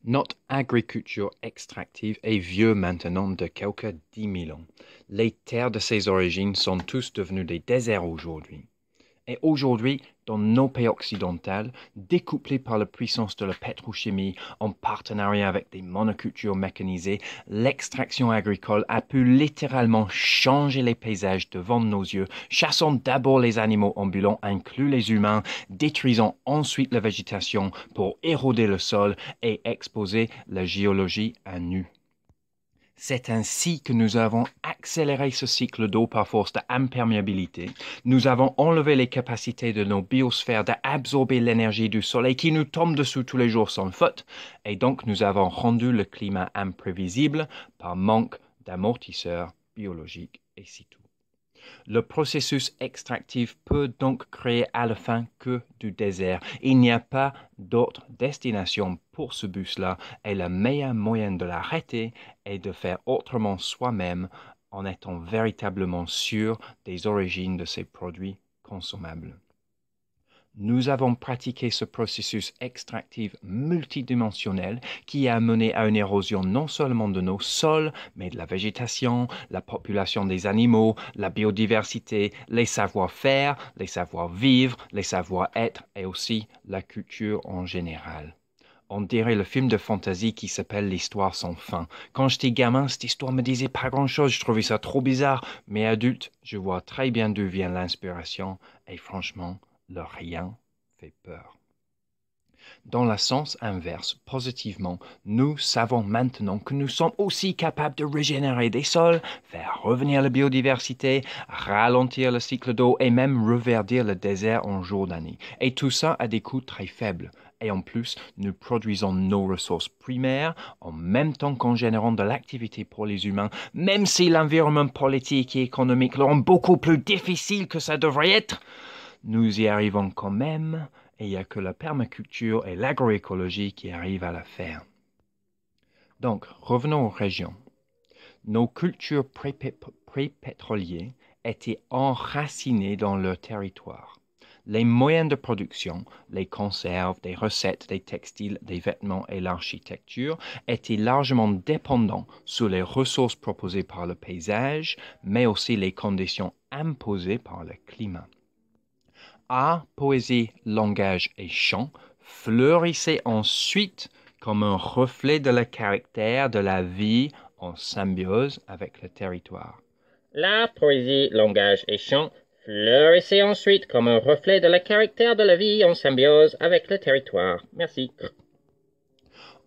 Notre agriculture extractive est vieux maintenant de quelques 10 000 ans. Les terres de ses origines sont tous devenues des déserts aujourd'hui. Et aujourd'hui, dans nos pays occidentaux, découplés par la puissance de la pétrochimie en partenariat avec des monocultures mécanisées, l'extraction agricole a pu littéralement changer les paysages devant nos yeux, chassant d'abord les animaux ambulants, inclus les humains, détruisant ensuite la végétation pour éroder le sol et exposer la géologie à nu. C'est ainsi que nous avons accéléré ce cycle d'eau par force d'imperméabilité. Nous avons enlevé les capacités de nos biosphères d'absorber l'énergie du soleil qui nous tombe dessous tous les jours sans faute, et donc nous avons rendu le climat imprévisible par manque d'amortisseurs biologiques et c'est tout. Le processus extractif peut donc créer à la fin que du désert. Il n'y a pas d'autre destination pour ce bus-là et le meilleur moyen de l'arrêter est de faire autrement soi-même en étant véritablement sûr des origines de ces produits consommables. Nous avons pratiqué ce processus extractif multidimensionnel qui a mené à une érosion non seulement de nos sols, mais de la végétation, la population des animaux, la biodiversité, les savoir-faire, les savoir-vivre, les savoir-être et aussi la culture en général. On dirait le film de fantasy qui s'appelle L'Histoire sans fin. Quand j'étais gamin, cette histoire me disait pas grand-chose, je trouvais ça trop bizarre, mais adulte, je vois très bien d'où vient l'inspiration et franchement, le rien fait peur. Dans le sens inverse, positivement, nous savons maintenant que nous sommes aussi capables de régénérer des sols, faire revenir la biodiversité, ralentir le cycle d'eau et même reverdir le désert en Jordanie. Et tout ça à des coûts très faibles. Et en plus, nous produisons nos ressources primaires en même temps qu'en générant de l'activité pour les humains, même si l'environnement politique et économique le rend beaucoup plus difficile que ça devrait être. Nous y arrivons quand même, et il n'y a que la permaculture et l'agroécologie qui arrivent à la faire. Donc, revenons aux régions. Nos cultures pré-pétrolières étaient enracinées dans leur territoire. Les moyens de production, les conserves, des recettes, des textiles, des vêtements et l'architecture étaient largement dépendants sur les ressources proposées par le paysage, mais aussi les conditions imposées par le climat. Art, poésie, langage et chant fleurissaient ensuite comme un reflet de le caractère de la vie en symbiose avec le territoire. La poésie, langage et chant fleurissaient ensuite comme un reflet de le caractère de la vie en symbiose avec le territoire. Merci.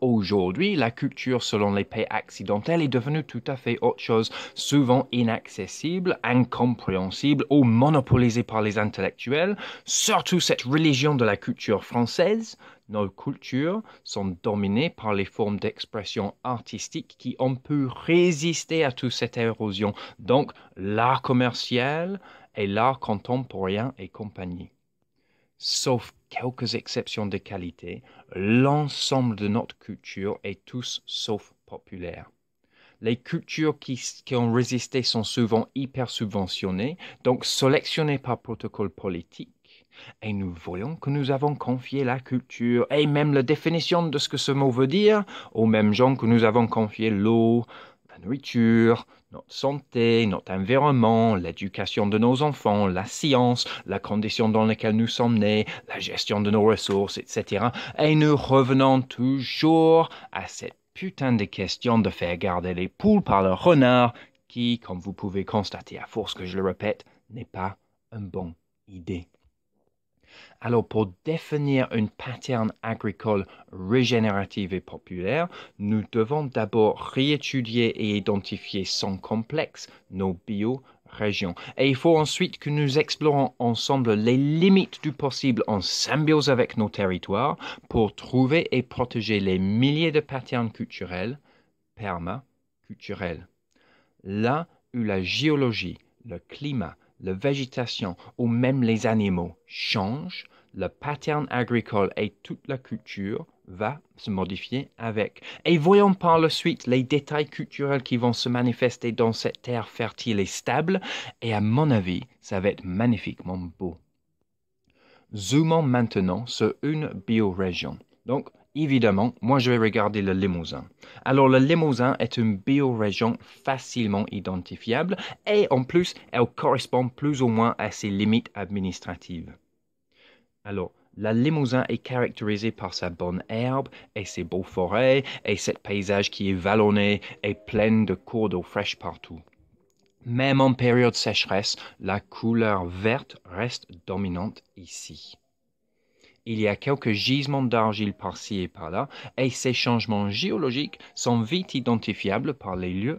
Aujourd'hui, la culture selon les pays occidentaux est devenue tout à fait autre chose, souvent inaccessible, incompréhensible ou monopolisée par les intellectuels, surtout cette religion de la culture française. Nos cultures sont dominées par les formes d'expression artistique qui ont pu résister à toute cette érosion, donc l'art commercial et l'art contemporain et compagnie. Sauf quelques exceptions de qualité, l'ensemble de notre culture est tous sauf populaire. Les cultures qui ont résisté sont souvent hyper subventionnées, donc sélectionnées par protocole politique. Et nous voyons que nous avons confié la culture et même la définition de ce que ce mot veut dire aux mêmes gens que nous avons confié l'eau, la nourriture, notre santé, notre environnement, l'éducation de nos enfants, la science, la condition dans laquelle nous sommes nés, la gestion de nos ressources, etc. Et nous revenons toujours à cette putain de question de faire garder les poules par le renard, qui, comme vous pouvez constater à force que je le répète, n'est pas une bonne idée. Alors, pour définir une pattern agricole régénérative et populaire, nous devons d'abord réétudier et identifier sans complexe nos biorégions. Et il faut ensuite que nous explorons ensemble les limites du possible en symbiose avec nos territoires pour trouver et protéger les milliers de patterns culturels, permaculturels. Là où la géologie, le climat, la végétation ou même les animaux changent, le pattern agricole et toute la culture va se modifier avec. Et voyons par la suite les détails culturels qui vont se manifester dans cette terre fertile et stable, et à mon avis, ça va être magnifiquement beau. Zoomons maintenant sur une biorégion. Donc, Évidemment, moi je vais regarder le Limousin. Alors le Limousin est une biorégion facilement identifiable et en plus, elle correspond plus ou moins à ses limites administratives. Alors, la Limousin est caractérisée par sa bonne herbe et ses beaux forêts et ce paysage qui est vallonné et plein de cours d'eau fraîche partout. Même en période sécheresse, la couleur verte reste dominante ici. Il y a quelques gisements d'argile par-ci et par-là, et ces changements géologiques sont vite identifiables par les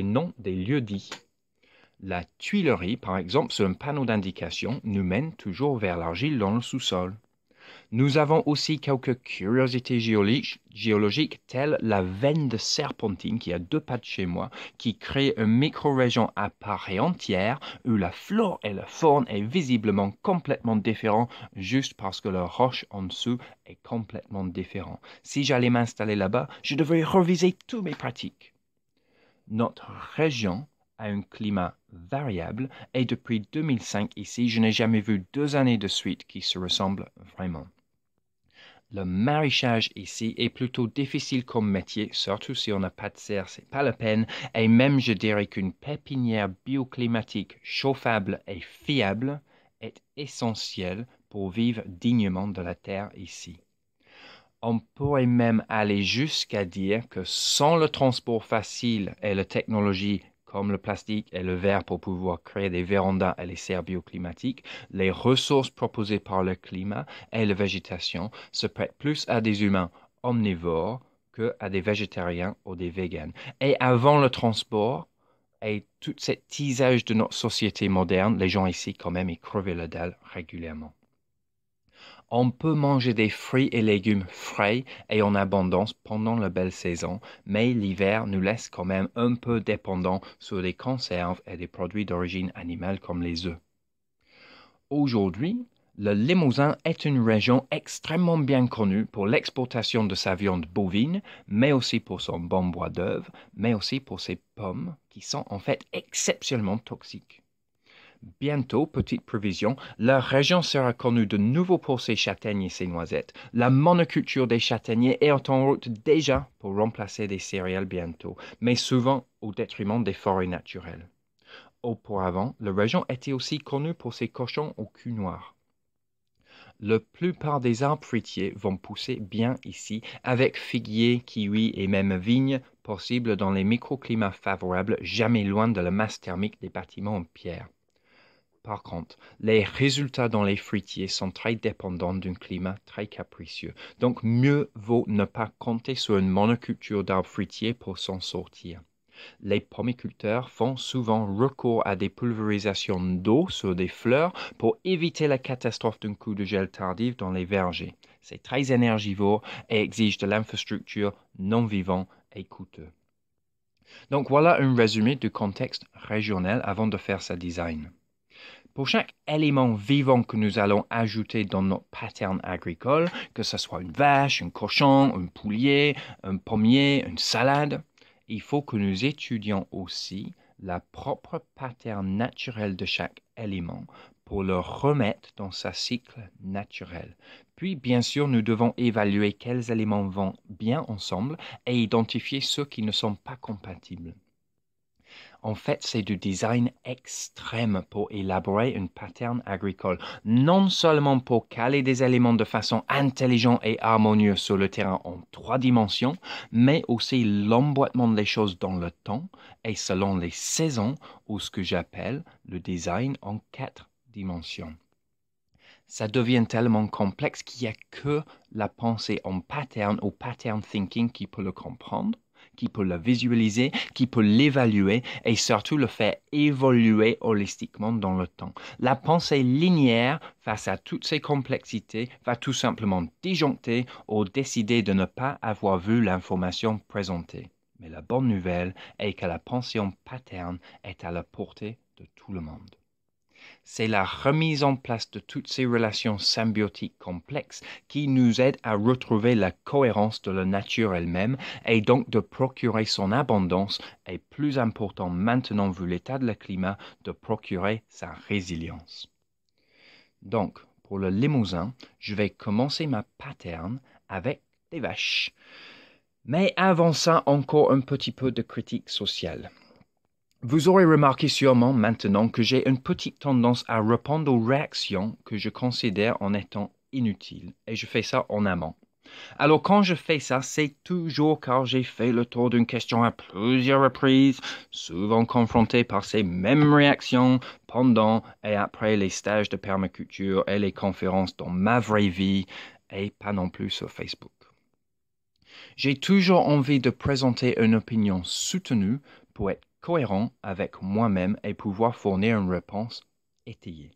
noms des lieux-dits. La tuilerie, par exemple, sur un panneau d'indication, nous mène toujours vers l'argile dans le sous-sol. Nous avons aussi quelques curiosités géologiques telles la veine de serpentine qui a deux pattes chez moi, qui crée une micro-région à part et entière où la flore et la faune est visiblement complètement différent juste parce que la roche en dessous est complètement différente. Si j'allais m'installer là-bas, je devrais reviser tous mes pratiques. Notre région a un climat variable et depuis 2005 ici, je n'ai jamais vu 2 années de suite qui se ressemblent vraiment. Le maraîchage ici est plutôt difficile comme métier, surtout si on n'a pas de serre, c'est pas la peine. Et même, je dirais qu'une pépinière bioclimatique chauffable et fiable est essentielle pour vivre dignement de la terre ici. On pourrait même aller jusqu'à dire que sans le transport facile et la technologie comme le plastique et le verre pour pouvoir créer des vérandas et les serres bioclimatiques, les ressources proposées par le climat et la végétation se prêtent plus à des humains omnivores que à des végétariens ou des véganes. Et avant le transport et tout ce tisage de notre société moderne, les gens ici quand même ils crevaient la dalle régulièrement. On peut manger des fruits et légumes frais et en abondance pendant la belle saison, mais l'hiver nous laisse quand même un peu dépendants sur des conserves et des produits d'origine animale comme les œufs. Aujourd'hui, le Limousin est une région extrêmement bien connue pour l'exportation de sa viande bovine, mais aussi pour son bon bois d'œuvre, mais aussi pour ses pommes qui sont en fait exceptionnellement toxiques. Bientôt, petite prévision, la région sera connue de nouveau pour ses châtaignes et ses noisettes. La monoculture des châtaigniers est en route déjà pour remplacer des céréales bientôt, mais souvent au détriment des forêts naturelles. Auparavant, la région était aussi connue pour ses cochons au cul noir. La plupart des arbres fruitiers vont pousser bien ici, avec figuiers, kiwis et même vignes possibles dans les microclimats favorables, jamais loin de la masse thermique des bâtiments en pierre. Par contre, les résultats dans les fruitiers sont très dépendants d'un climat très capricieux. Donc, mieux vaut ne pas compter sur une monoculture d'arbres fruitiers pour s'en sortir. Les pomiculteurs font souvent recours à des pulvérisations d'eau sur des fleurs pour éviter la catastrophe d'un coup de gel tardif dans les vergers. C'est très énergivore et exige de l'infrastructure non vivant et coûteux. Donc, voilà un résumé du contexte régional avant de faire sa design. Pour chaque élément vivant que nous allons ajouter dans notre pattern agricole, que ce soit une vache, un cochon, un poulier, un pommier, une salade, il faut que nous étudions aussi la propre pattern naturel de chaque élément pour le remettre dans sa cycle naturel. Puis, bien sûr, nous devons évaluer quels éléments vont bien ensemble et identifier ceux qui ne sont pas compatibles. En fait, c'est du design extrême pour élaborer un pattern agricole, non seulement pour caler des éléments de façon intelligente et harmonieuse sur le terrain en 3 dimensions, mais aussi l'emboîtement des choses dans le temps et selon les saisons ou ce que j'appelle le design en 4 dimensions. Ça devient tellement complexe qu'il n'y a que la pensée en pattern ou pattern thinking qui peut le comprendre, qui peut le visualiser, qui peut l'évaluer et surtout le faire évoluer holistiquement dans le temps. La pensée linéaire face à toutes ces complexités va tout simplement disjoncter ou décider de ne pas avoir vu l'information présentée. Mais la bonne nouvelle est que la pensée en pattern est à la portée de tout le monde. C'est la remise en place de toutes ces relations symbiotiques complexes qui nous aide à retrouver la cohérence de la nature elle-même et donc de procurer son abondance et plus important maintenant vu l'état de le climat, de procurer sa résilience. Donc, pour le Limousin, je vais commencer ma pattern avec des vaches. Mais avant ça, encore un petit peu de critique sociale. Vous aurez remarqué sûrement maintenant que j'ai une petite tendance à répondre aux réactions que je considère en étant inutiles, et je fais ça en amont. Alors quand je fais ça, c'est toujours car j'ai fait le tour d'une question à plusieurs reprises, souvent confronté par ces mêmes réactions pendant et après les stages de permaculture et les conférences dans ma vraie vie, et pas non plus sur Facebook. J'ai toujours envie de présenter une opinion soutenue pour être cohérent avec moi-même et pouvoir fournir une réponse étayée.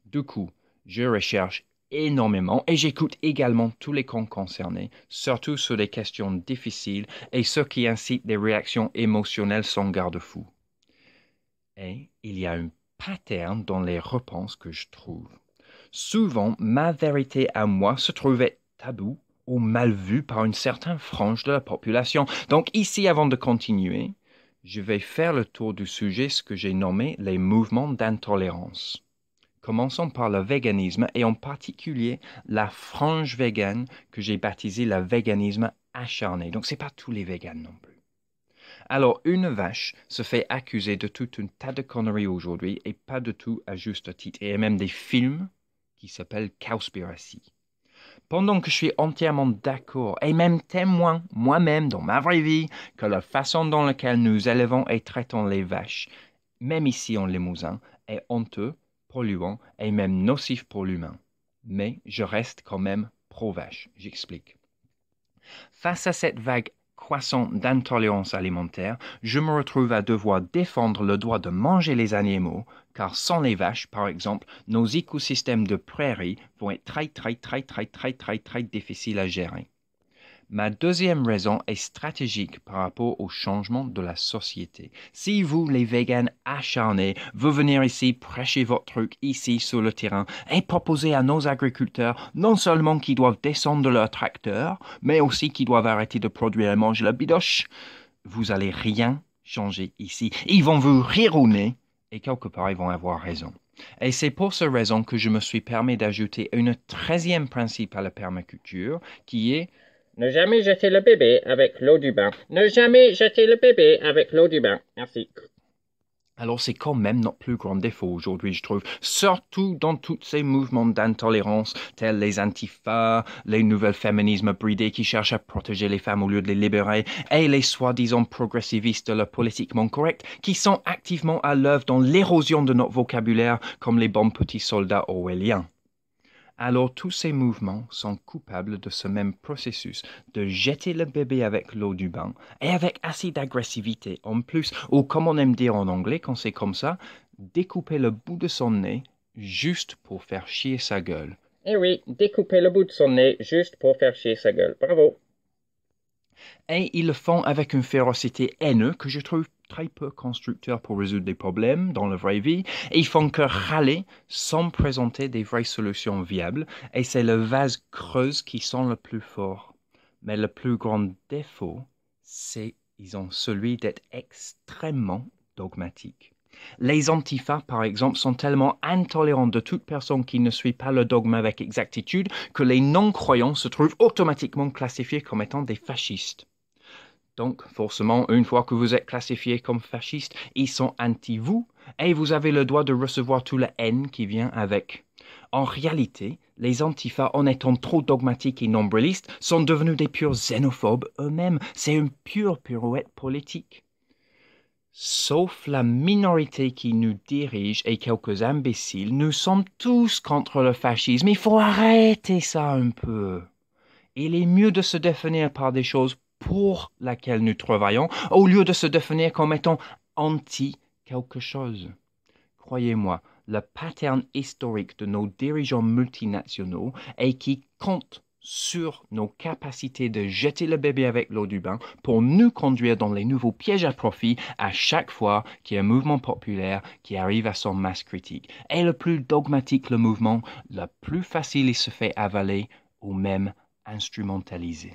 Du coup, je recherche énormément et j'écoute également tous les camps concernés, surtout sur des questions difficiles et ceux qui incitent des réactions émotionnelles sans garde-fou. Et il y a un pattern dans les réponses que je trouve. Souvent, ma vérité à moi se trouvait taboue ou mal vue par une certaine frange de la population. Donc ici, avant de continuer, je vais faire le tour du sujet, ce que j'ai nommé les mouvements d'intolérance. Commençons par le véganisme et en particulier la frange végane que j'ai baptisée le véganisme acharné. Donc, ce n'est pas tous les véganes non plus. Alors, une vache se fait accuser de tout un tas de conneries aujourd'hui et pas du tout à juste titre. Et il y a même des films qui s'appellent Cowspiracy. Pendant que je suis entièrement d'accord et même témoin moi-même dans ma vraie vie que la façon dans laquelle nous élevons et traitons les vaches, même ici en Limousin, est honteux, polluant et même nocif pour l'humain. Mais je reste quand même pro-vache. J'explique. Face à cette vague croissante d'intolérance alimentaire, je me retrouve à devoir défendre le droit de manger les animaux, car sans les vaches, par exemple, nos écosystèmes de prairies vont être très difficiles à gérer. Ma deuxième raison est stratégique par rapport au changement de la société. Si vous, les véganes acharnés, vous venir ici prêcher votre truc ici sur le terrain et proposer à nos agriculteurs non seulement qu'ils doivent descendre de leur tracteur, mais aussi qu'ils doivent arrêter de produire et manger la bidoche, vous allez rien changer ici. Ils vont vous rire au nez et quelque part ils vont avoir raison. Et c'est pour cette raison que je me suis permis d'ajouter un 13e principe à la permaculture qui est Ne jamais jeter le bébé avec l'eau du bain. Ne jamais jeter le bébé avec l'eau du bain. Merci. Alors c'est quand même notre plus grand défaut aujourd'hui, je trouve, surtout dans tous ces mouvements d'intolérance, tels les antifas, les nouvelles féminismes bridés qui cherchent à protéger les femmes au lieu de les libérer, et les soi-disant progressivistes de la politiquement correct, qui sont activement à l'œuvre dans l'érosion de notre vocabulaire comme les bons petits soldats orwelliens. Alors tous ces mouvements sont coupables de ce même processus de jeter le bébé avec l'eau du bain et avec assez d'agressivité en plus, ou comme on aime dire en anglais quand c'est comme ça, découper le bout de son nez juste pour faire chier sa gueule. Eh oui, découper le bout de son nez juste pour faire chier sa gueule. Bravo. Et ils le font avec une férocité haineuse que je trouve très peu constructeur pour résoudre des problèmes dans la vraie vie, et ils font que râler sans présenter des vraies solutions viables, et c'est le vase creux qui sent le plus fort. Mais le plus grand défaut, c'est ils ont celui d'être extrêmement dogmatiques. Les antifas, par exemple, sont tellement intolérants de toute personne qui ne suit pas le dogme avec exactitude que les non-croyants se trouvent automatiquement classifiés comme étant des fascistes. Donc, forcément, une fois que vous êtes classifié comme fasciste, ils sont anti-vous et vous avez le droit de recevoir toute la haine qui vient avec. En réalité, les antifas, en étant trop dogmatiques et nombrilistes, sont devenus des purs xénophobes eux-mêmes. C'est une pure pirouette politique. Sauf la minorité qui nous dirige et quelques imbéciles, nous sommes tous contre le fascisme. Il faut arrêter ça un peu. Il est mieux de se définir par des choses pour lesquelles nous travaillons, au lieu de se définir comme étant anti quelque chose. Croyez-moi, le pattern historique de nos dirigeants multinationaux est qui compte sur nos capacités de jeter le bébé avec l'eau du bain pour nous conduire dans les nouveaux pièges à profit à chaque fois qu'il y a un mouvement populaire qui arrive à son masse critique. Et le plus dogmatique le mouvement, le plus facile il se fait avaler ou même instrumentalisé.